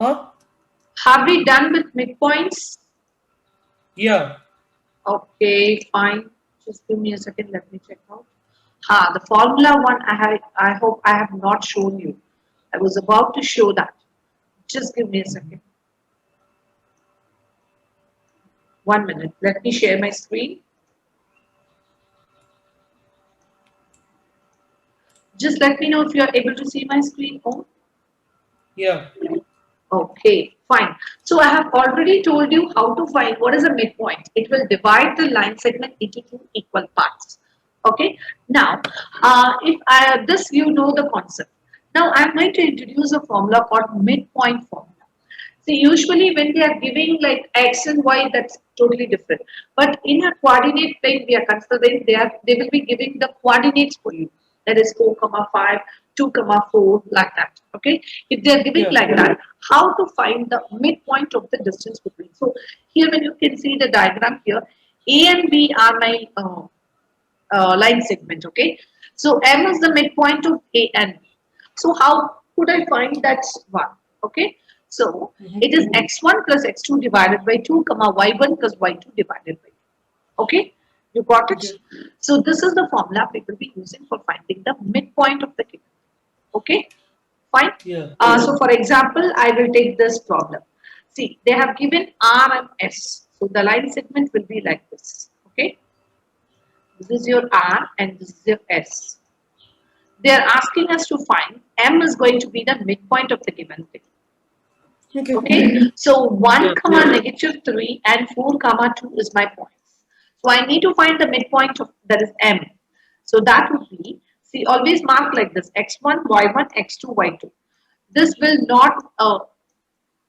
Huh? Have we done with midpoints? Yeah. Okay, fine. Just give me a second. Let me check out. The formula one I hope I have not shown you. I was about to show that. Just give me a second. 1 minute. Let me share my screen. Just let me know if you are able to see my screen. Oh, Yeah. okay, fine. So I have already told you how to find what is a midpoint. It will divide the line segment into two equal parts. Okay. Now, if I this you know the concept. Now I'm going to introduce a formula called midpoint formula. See, usually when they are giving like x and y, that's totally different. But in a coordinate plane, we are considering they will be giving the coordinates for you. That is 4, comma 5, 2, comma 4, like that. Okay. If they are giving Yeah. like that, how to find the midpoint of the distance between? So here, when you can see the diagram here, A and B are my line segment. Okay. So M is the midpoint of A and B. So how could I find that one? Okay. So it is x1 plus x2 divided by 2 comma y1 plus y2 divided by 2. Okay. You got it? Okay. So this is the formula we will be using for finding the midpoint of the given. Okay. Fine. Yeah. So for example, I will take this problem. See, they have given R and S. So the line segment will be like this. Okay. This is your R and this is your S. They are asking us to find M is going to be the midpoint of the given thing. Okay. Okay, so 1 Yeah. comma negative 3 and 4 comma 2 is my points. So I need to find the midpoint of that is M. So that would be, see, always mark like this x1, y1, x2, y2. This will not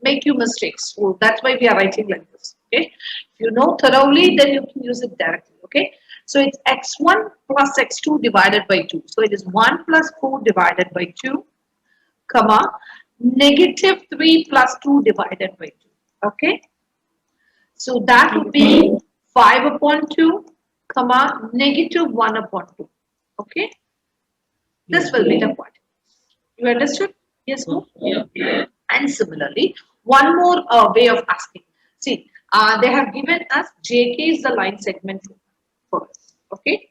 make you mistakes. So that's why we are writing like this. Okay. If you know thoroughly, then you can use it directly. Okay. So it's x1 plus x2 divided by 2. So it is 1 plus 4 divided by 2, comma, negative 3 plus 2 divided by 2. Okay. So that would be 5 upon 2, comma, negative 1 upon 2. Okay. This Yeah. will be the point. You understood? Yes, no? Yeah. And similarly, one more way of asking. See, they have given us JK is the line segment for us. Okay.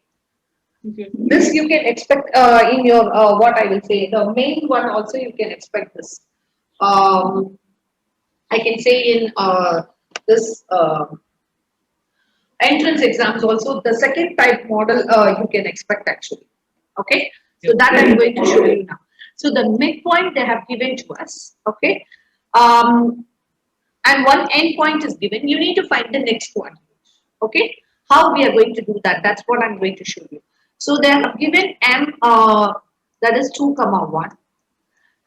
Okay. This you can expect in your what I will say the main one also you can expect this. Um, I can say in this entrance exams also the second type model you can expect actually. Okay, so Yeah. that I'm going to show you now. So the midpoint they have given to us. Okay, um, and one endpoint is given. You need to find the next one. Okay, how we are going to do that? That's what I'm going to show you. So they have given M that is 2 comma 1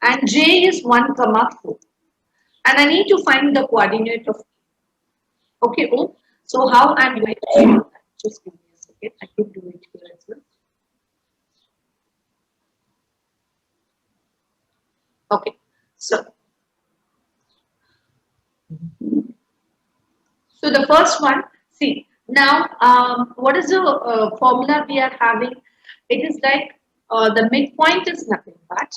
and J is 1 comma 4 and I need to find the coordinate of okay. Oh, so how I'm going to show you that? Just give me a second. I can do it here as well. Okay, so the first one, see, now what is the formula we are having? It is like the midpoint is nothing but,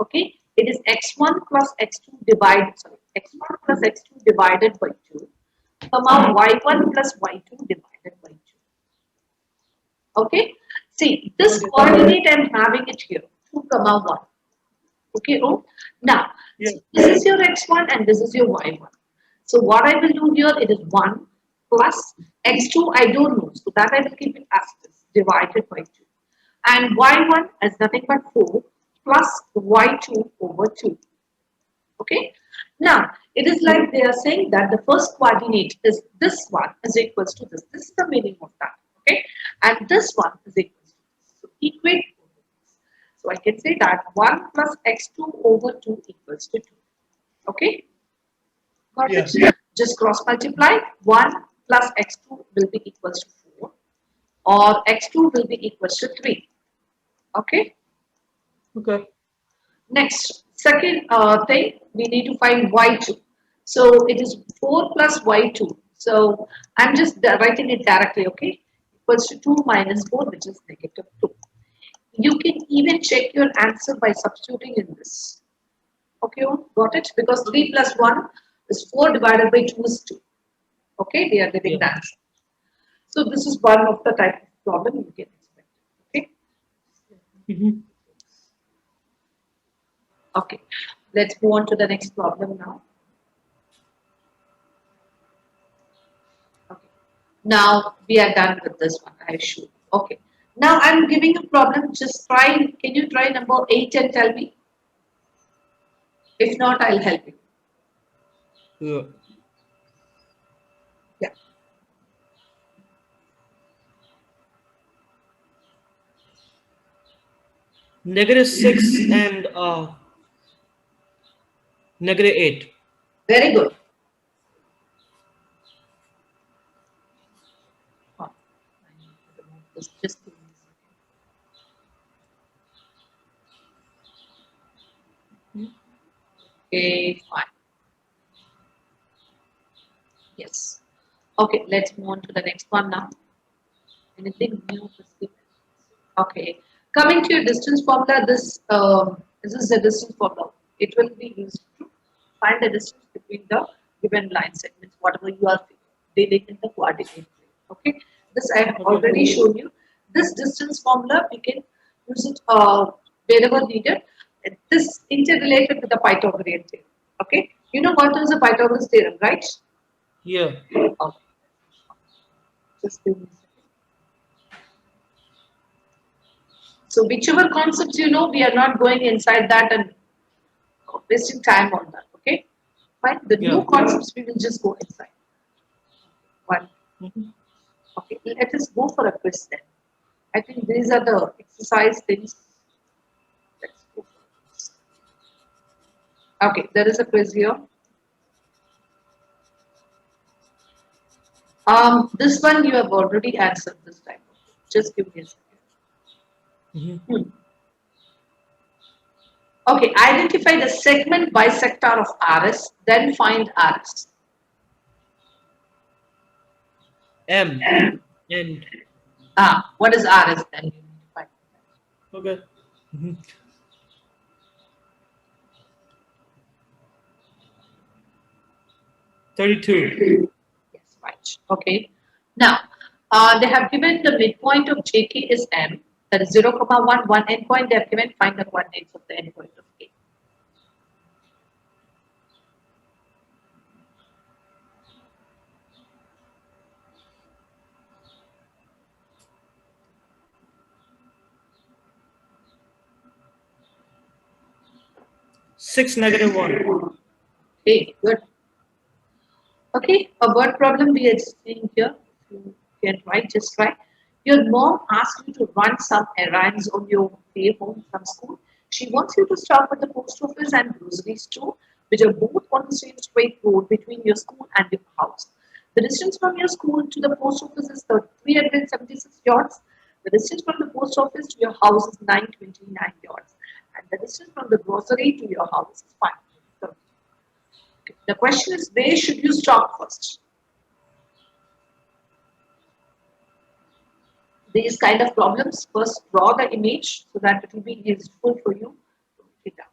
okay, it is x1 plus x2 divided, sorry, x1 plus x2 divided by 2, comma y1 plus y2 divided by 2. Okay, see, this Okay. coordinate I am having it here, 2 comma 1. Okay, oh, now, Yeah. this is your x1 and this is your y1. So what I will do here, it is 1 plus x2, I don't know. So that I will keep it as this, divided by 2. And y1 is nothing but 4 plus y2 over 2. Okay. Now, it is like they are saying that the first coordinate is this one is equals to this. This is the meaning of that. Okay. And this one is equals to this. So equate. So I can say that 1 plus x2 over 2 equals to 2. Okay. Got Yeah. it? Yeah. Just cross multiply. 1 plus x2 will be equals to 4 or x2 will be equals to 3. Okay. Okay. Next, second thing, we need to find y2. So it is 4 plus y2. So I'm just writing it directly, okay? Equals to 2 minus 4, which is negative 2. You can even check your answer by substituting in this. Okay, got it? Because 3 plus 1 is 4 divided by 2 is 2. Okay, they are Yeah. giving that. So this is one of the type of problem you can expect. Okay. Mm-hmm. Okay. Let's move on to the next problem now. Okay. Now we are done with this one, I assure you. Okay. Now I'm giving a problem. Just try. Can you try number 8 and tell me? If not, I'll help you. Yeah. Yeah. -6 and -8. Very good. Oh, I need to remove this. Just give me a second. Okay, fine. Yes. Okay, let's move on to the next one now. Anything new to skip? Okay. Coming to your distance formula, this is the distance formula. It will be used to find the distance between the given line segments, whatever you are dealing in the coordinate plane. Okay. This I have Okay. already shown you. This distance formula we can use it wherever needed. This interrelated with the Pythagorean theorem. Okay. You know what is the Pythagorean theorem, right? Yeah. Okay. Just give me a second. So whichever concepts you know, we are not going inside that and wasting time on that. Okay, fine. The new Yeah. concepts we will just go inside. One. Mm-hmm. Okay, let us go for a quiz then. I think these are the exercise things. Let's go for a quiz. Okay, there is a quiz here. This one you have already answered this time. Just give me a second. Mm-hmm. Hmm. Okay, identify the segment bisector of RS, then find RS. M and What is RS then? You need to find. okay. Mm-hmm. 32. Yes, right. Okay. Now, they have given the midpoint of JK is M, that is 0, comma 1, one endpoint. They have given find the coordinates of the endpoint of K. Six -1. Okay, good. Okay, a word problem we are seeing here. If you can try, just try. Your mom asks you to run some errands on your way home from school. She wants you to stop at the post office and grocery store, which are both on the same straight road between your school and your house. The distance from your school to the post office is 376 yards. The distance from the post office to your house is 929 yards. And the distance from the grocery to your house is 530. The question is, where should you stop first? These kind of problems, first draw the image so that it will be useful for you to write it down.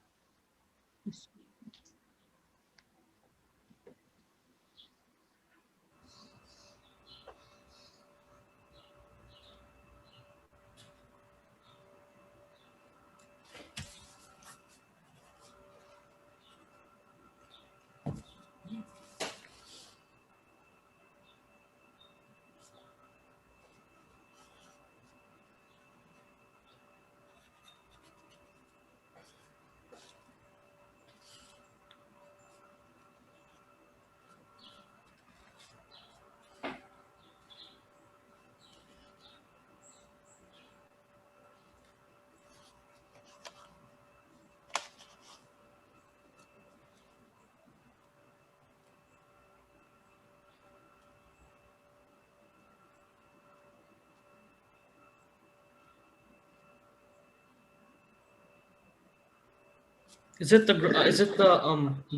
Is it the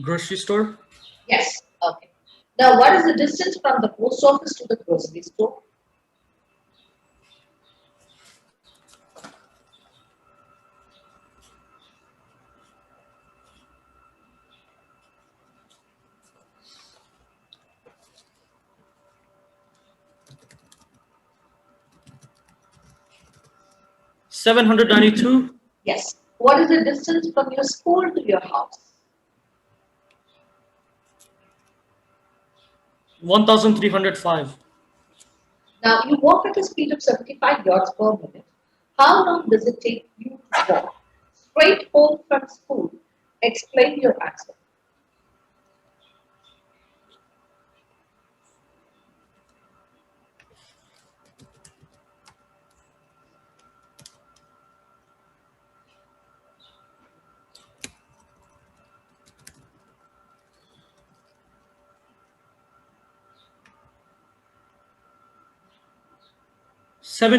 grocery store? Yes. Okay. Now, what is the distance from the post office to the grocery store? 792. Yes. What is the distance from your school to your house? 1305. Now, you walk at a speed of 75 yards per minute. How long does it take you to walk straight home from school? Explain your answer.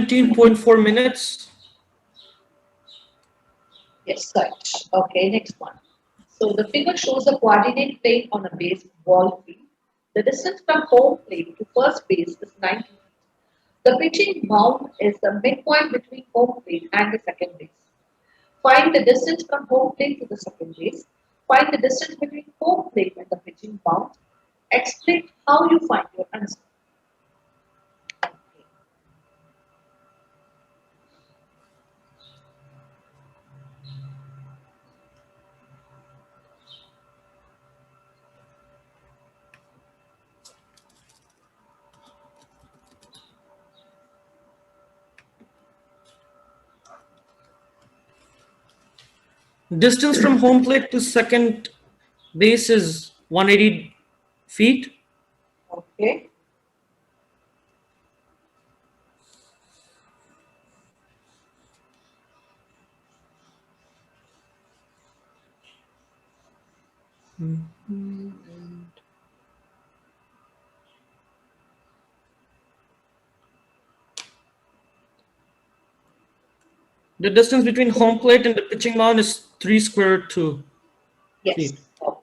$17.4. Yes, correct. Okay, next one. So the figure shows a coordinate plane on a baseball field. The distance from home plate to first base is 90 feet. The pitching mound is the midpoint between home plate and the second base. Find the distance from home plate to the second base. Find the distance between home plate and the pitching mound. Explain how you find your answer. Distance from home plate to second base is 180 feet. Okay. The distance between home plate and the pitching mound is 3 square 2 Yes. feet. Okay.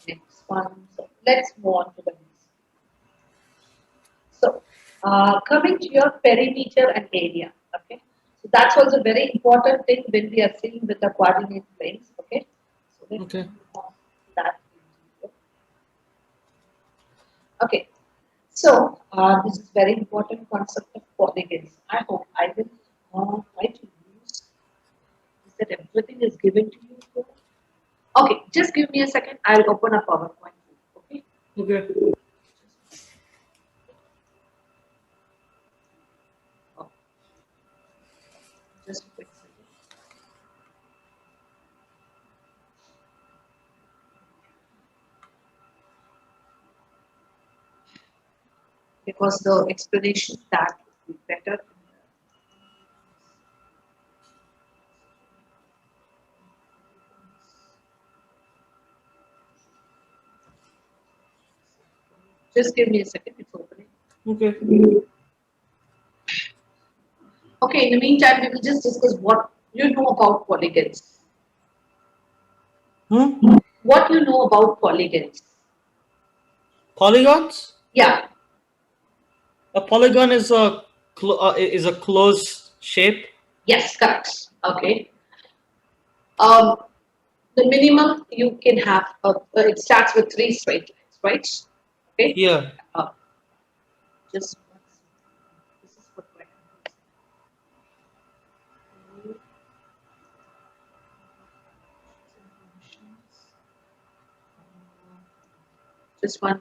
Next one. So let's move on to the next. So, coming to your perimeter and area, okay. So that's also a very important thing when we are seeing with the coordinate planes, okay. So let's Okay. move on to that. Okay. So this is very important concept of polygons. I hope I will try to use. Is that everything is given to you here? Okay, just give me a second. I'll open a PowerPoint. Okay. Okay. Oh, just a quick second. Because the explanation that would be better. Just give me a second, it's opening. Okay. Okay, in the meantime, we will just discuss what you know about polygons. What you know about polygons? Polygons? Yeah, A polygon is a closed shape. yes, correct. Okay. Um, the minimum you can have, it starts with three straight lines, right? Okay. Yeah. Uh, just this is what we're just one.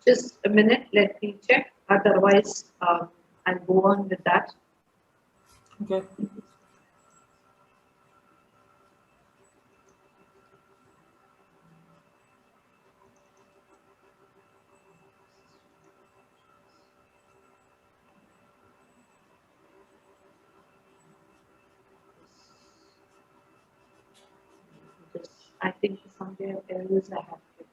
Just a minute, let me check. Otherwise, I'll go on with that. Okay. Just, I think somewhere else I have it.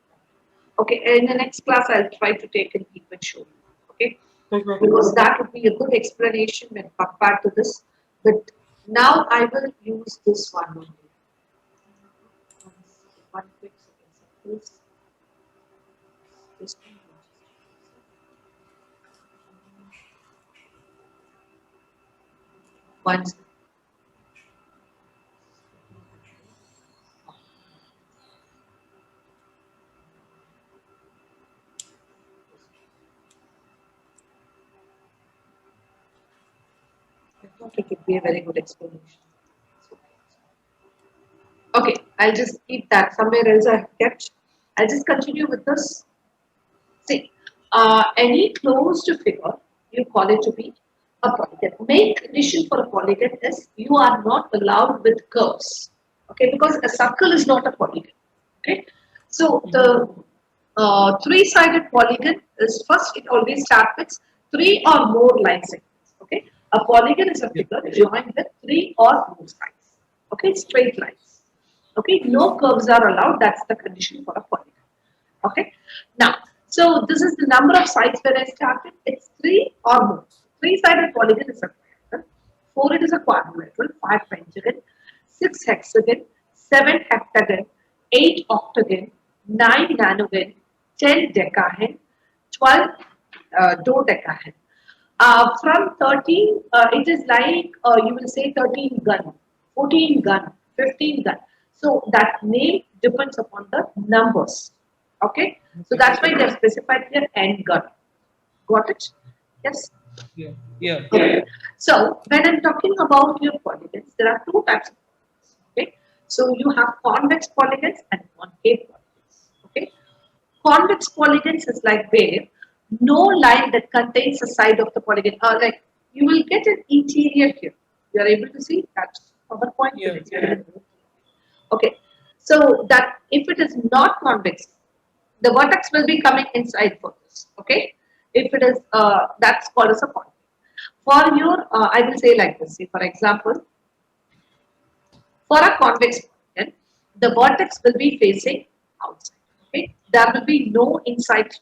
Okay, in the next class, I'll try to take and keep it short. Okay, Okay. because that would be a good explanation when compared to this. But now I will use this one only. One quick second. This one. One. I thought it would be a very good explanation. Okay, I'll just keep that somewhere else I have kept. I'll just continue with this. See, any closed figure, you call it to be a polygon. Main condition for a polygon is you are not allowed with curves. Okay, because a circle is not a polygon. Okay, so the three-sided polygon is first, it always starts with three or more line segments. Okay, a polygon is a figure joined with three or more sides. Okay, straight lines. Okay, no curves are allowed. That's the condition for a polygon. Okay, now, so this is the number of sides where I started. It's three or more. Three-sided polygon is a triangle. Four, it is a quadrilateral. Five, pentagon. Six, hexagon. Seven, heptagon. Eight, octagon. Nine, nanogon. 10, decagon. 12, dodecagon. From 13, it is like you will say 13 gun, 14 gun, 15 gun. So that name depends upon the numbers. Okay, so that's why they have specified here end gun. Got it? Yes. Yeah. Yeah. Okay. So when I'm talking about your polygons, there are two types of polygons. Okay, so you have convex polygons and concave polygons. Okay, convex polygons is like where no line that contains a side of the polygon, like you will get an interior here. You are able to see that PowerPoint. Yeah. Okay, so that if it is not convex, the vertex will be coming inside for this. Okay, if it is that's called as a concave. For your, I will say like this. See, for example, for a convex polygon, the vertex will be facing outside. Okay, there will be no inside.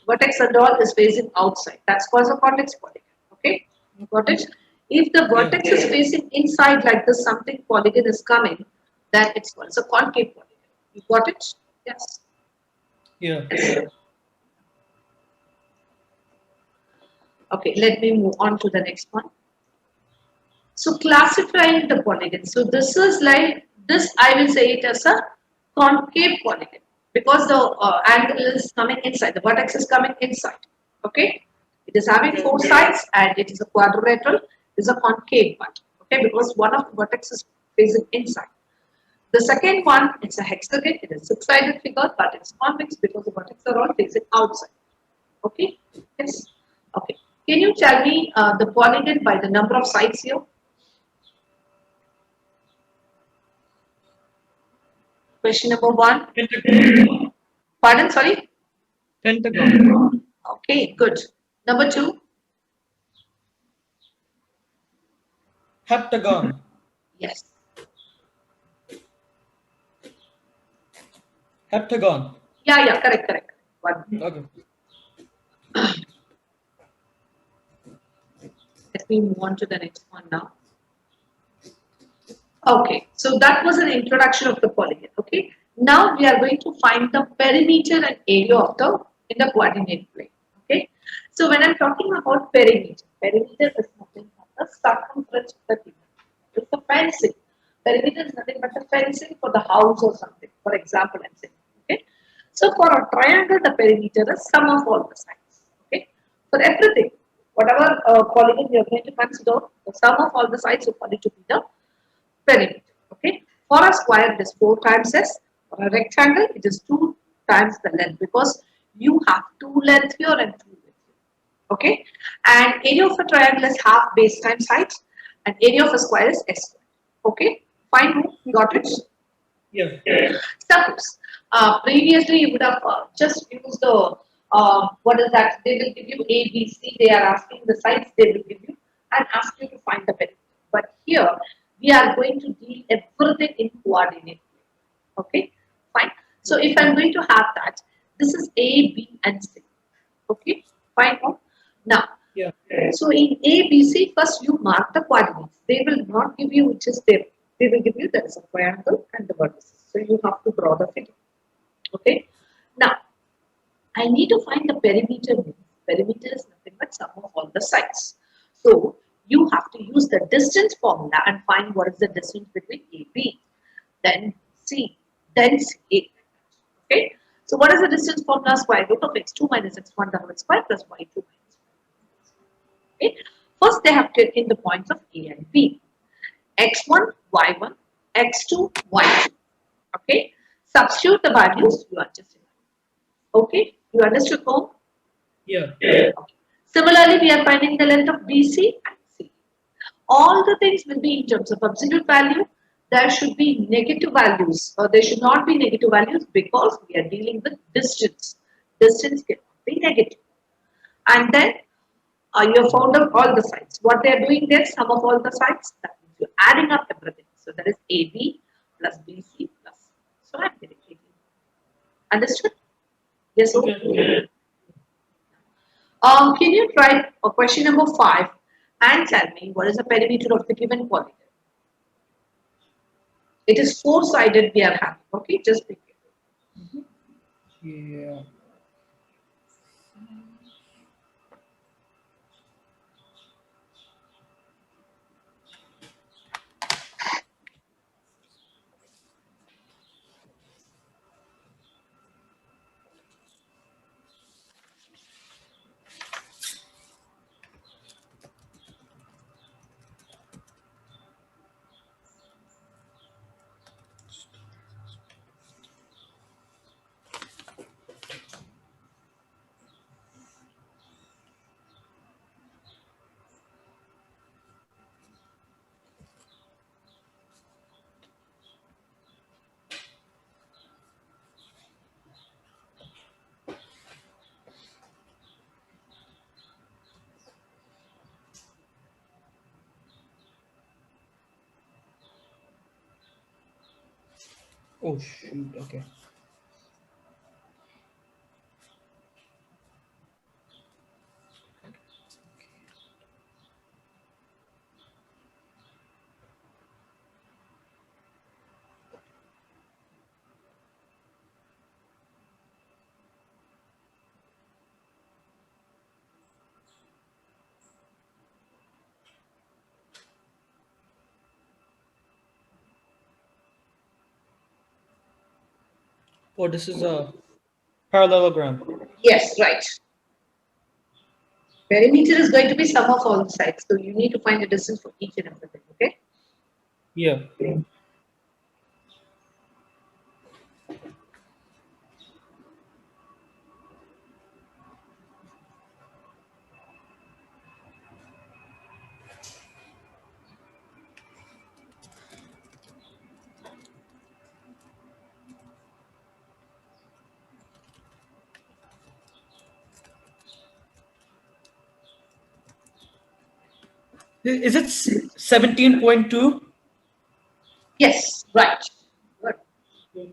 Vertex and all is facing outside. That's called a convex polygon. Okay, you got it? If the vertex is facing inside like this, something polygon is coming, then it's called a concave polygon. You got it? Yes. Yeah. Okay, let me move on to the next one. So classifying the polygon. So this is like this. I will say it as a concave polygon because the angle is coming inside. The vertex is coming inside. Okay, it is having four sides and it is a quadrilateral. It is a concave one. Okay, because one of the vertex is facing inside. The second one, it's a hexagon. It is six-sided figure, but it's convex because the vertex are all facing outside. Okay. Yes. Okay. Can you tell me the polygon by the number of sides here? Question number one. Pentagon. Pardon, sorry? Pentagon. Okay, good. Number two. Heptagon. Yes. Heptagon. Yeah, correct. One. Okay. Let me move on to the next one now. Okay, so that was an introduction of the polygon. Okay, now we are going to find the perimeter and area of the in the coordinate plane. Okay, so when I'm talking about perimeter is nothing but the circumference of the figure. It's the fencing. Perimeter is nothing but the fencing for the house or something. For example, I'm saying. Okay, so for a triangle, the perimeter is sum of all the sides. Okay, for everything, whatever polygon you are going to consider, the sum of all the sides you call it to be the perimeter. Okay, for a square it is 4 times s. For a rectangle it is 2 times the length because you have 2 length here and 2 length here. Okay, and area of a triangle is half base times height, and area of a square is s square. Okay, fine, got it. Yeah. Suppose previously you would have just used the what is that? They will give you A, B, C. They are asking the sides. They will give you and ask you to find the perimeter. But here we are going to deal everything in coordinate. Okay, fine. So if I'm going to have that, this is A, B, and C. Okay, fine. Now, Yeah. so in A, B, C, first you mark the coordinates. They will not give you which is there. They will give you there is a triangle and the vertices. So you have to draw the figure. Okay. Now, I need to find the perimeter. Perimeter is nothing but sum of all the sides. So you have to use the distance formula and find what is the distance between AB, then C, then CA. Okay. So what is the distance formula? Square root of x2 minus x1 the whole square plus y2 minus. Okay. First, they have taken the points of A and B. X1, Y1, X2, Y2. Okay. Substitute the values you are just. Okay. You understood home? Yeah. Okay. Similarly, we are finding the length of BC and C. All the things will be in terms of absolute value. There should be negative values, or there should not be negative values because we are dealing with distance. Distance cannot be negative. And then you have found out all the sides. What they are doing there, sum of all the sides, that means you're adding up everything. So that is AB plus BC plus. So I'm getting 18. Understood? Yes, okay. Can you try question number 5 and tell me what is the perimeter of the given polygon? It is four-sided we are having. Okay, just pick it. Yeah. Oh shoot. Okay. Oh, this is a parallelogram. Yes, right. Perimeter is going to be sum of all the sides. So you need to find the distance for each and everything. Okay. Yeah. Is it 17.2? Yes, right. Good.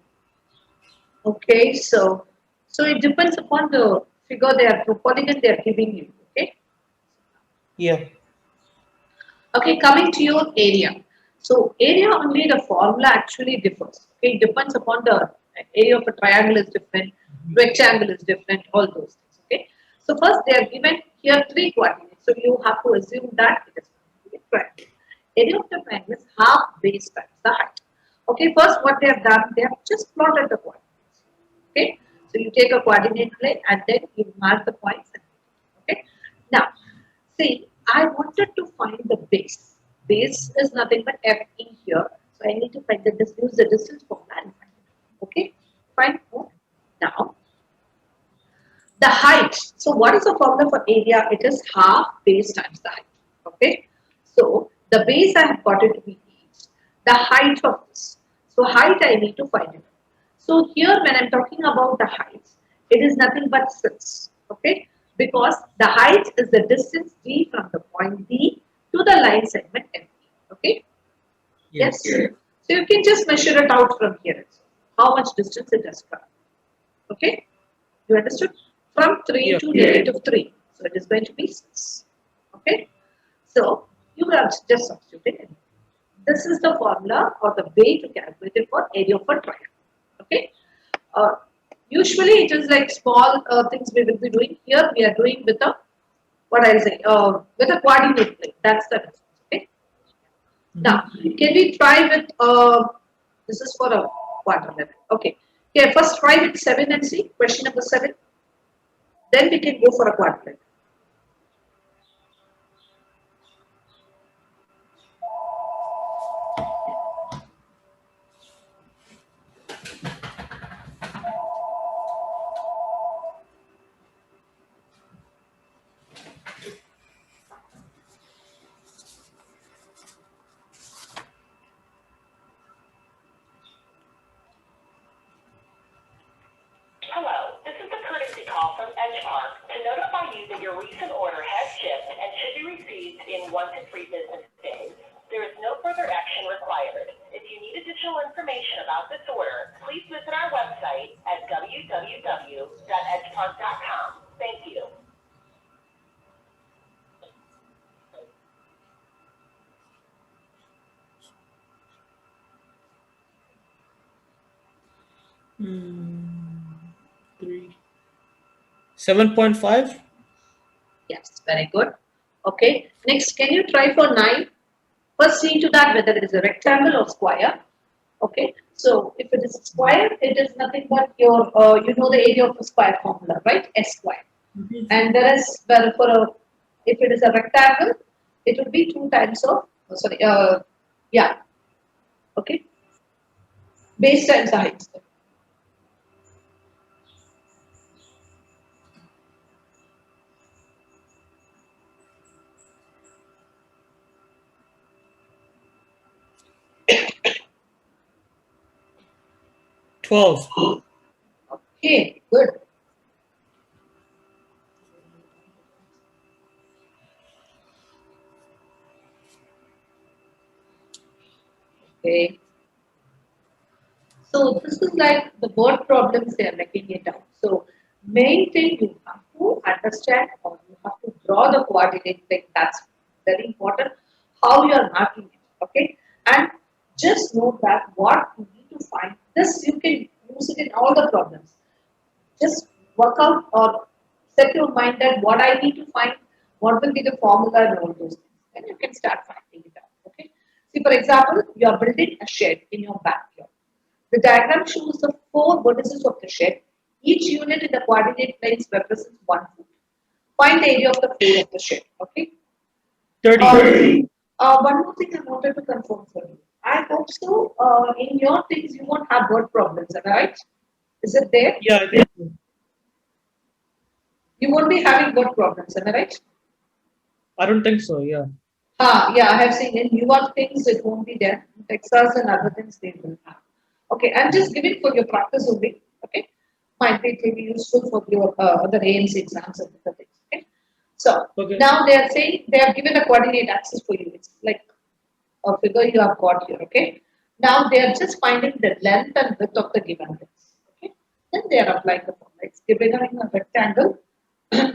Okay, so it depends upon the figure they are polygon they are giving you. Okay. Yeah. Okay, coming to your area. So area only the formula actually differs. Okay, it depends upon the area of a triangle is different, rectangle is different, all those things. Okay. So first they are given here 3 coordinates. So you have to assume that it is going to be a triangle. Area of the triangle is half base times the height. Okay, first what they have done, they have just plotted the coordinates. Okay, so you take a coordinate plane and then you mark the points. Okay, now see, I wanted to find the base. Base is nothing but FE here. So I need to find the distance, use the distance formula and find it. Okay, fine. Now, the height. So what is the formula for area? It is half base times the height. Okay, so the base I have got it to be each. The height of this. So height I need to find it. So here when I'm talking about the heights, it is nothing but 6. Okay, because the height is the distance d from the point D to the line segment FE. Okay, yes. Yes. So you can just measure it out from here. How much distance it has covered. Okay, you understood? From 3 Yeah. to negative 3. So it is going to be 6. Okay, so you have just substituted it. This is the formula or the way to calculate it for area of a triangle. Okay. Usually it is like small things we will be doing. Here we are doing with a what I'll say, with a coordinate plane. That's the difference. Okay. Now, can we try with, this is for a quarter level. Okay. Okay, first try with 7 and see, question number 7. Then we can go for a quarter level. Hello, this is the courtesy call from Edgepark to notify you that your recent order has shipped and should be received in 1 to 3 business days. There is no further action required. If you need additional information about this order, please visit our website at www.edgepark.com. Thank you. Three. 7.5. Yes, very good. Okay. Next, can you try for 9? First, see to that whether it is a rectangle or square. Okay. So, if it is a square, it is nothing but your, you know the area of the square formula, right? S square. And whereas, well, for a, if it is a rectangle, it would be 2 times of, sorry, yeah. Okay. Base times the height. 12. Okay, good. Okay. So this is like the word problems they are making it out. So main thing you have to understand or you have to draw the coordinate thing. That's very important. How you are marking it. Okay. And just know that what you need to find. This you can use it in all the problems. Just work out or set your mind that what I need to find, what will be the formula and all those things. Then you can start finding it out. Okay. See, for example, you are building a shed in your backyard. The diagram shows the 4 vertices of the shed. Each unit in the coordinate planes represents 1 foot. Find the area of the floor of the shed. Okay. 30. One more thing I wanted to confirm for you. I hope so. In your things, you won't have word problems, am I right? Is it there? Yeah, I think so. You won't be having word problems, am I right? I don't think so. Yeah. Yeah, I have seen in newer things it won't be there. Texas and other things they will have. Okay, I'm just giving for your practice only. Okay, might be it will be useful for your other AMC exams and other things. Okay, so Okay. now they are saying they have given a coordinate axis for you. It's like a figure you have got here. Okay, now they are just finding the length and width of the given things. Okay, then they are applying the formula. It's given a rectangle,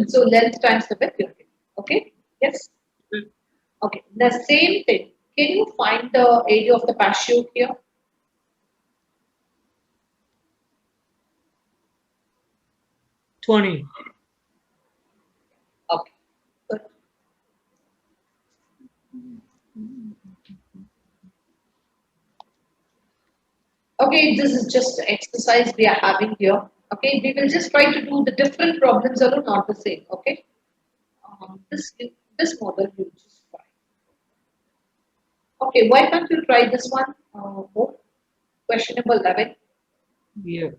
so length times the width. You're getting. Okay, yes. Okay, the same thing. Can you find the area of the parachute here? 20. Okay, good. Okay, this is just the exercise we are having here. Okay, we will just try to do the different problems are not the same. Okay, this model you just try. Okay, why can't you try this one? Question number 11. Yeah.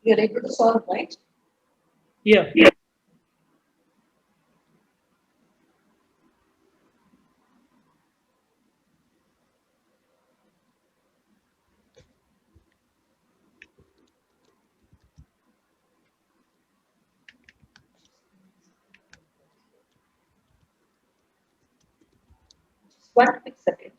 You're able to solve, right? Yeah. Just one quick second.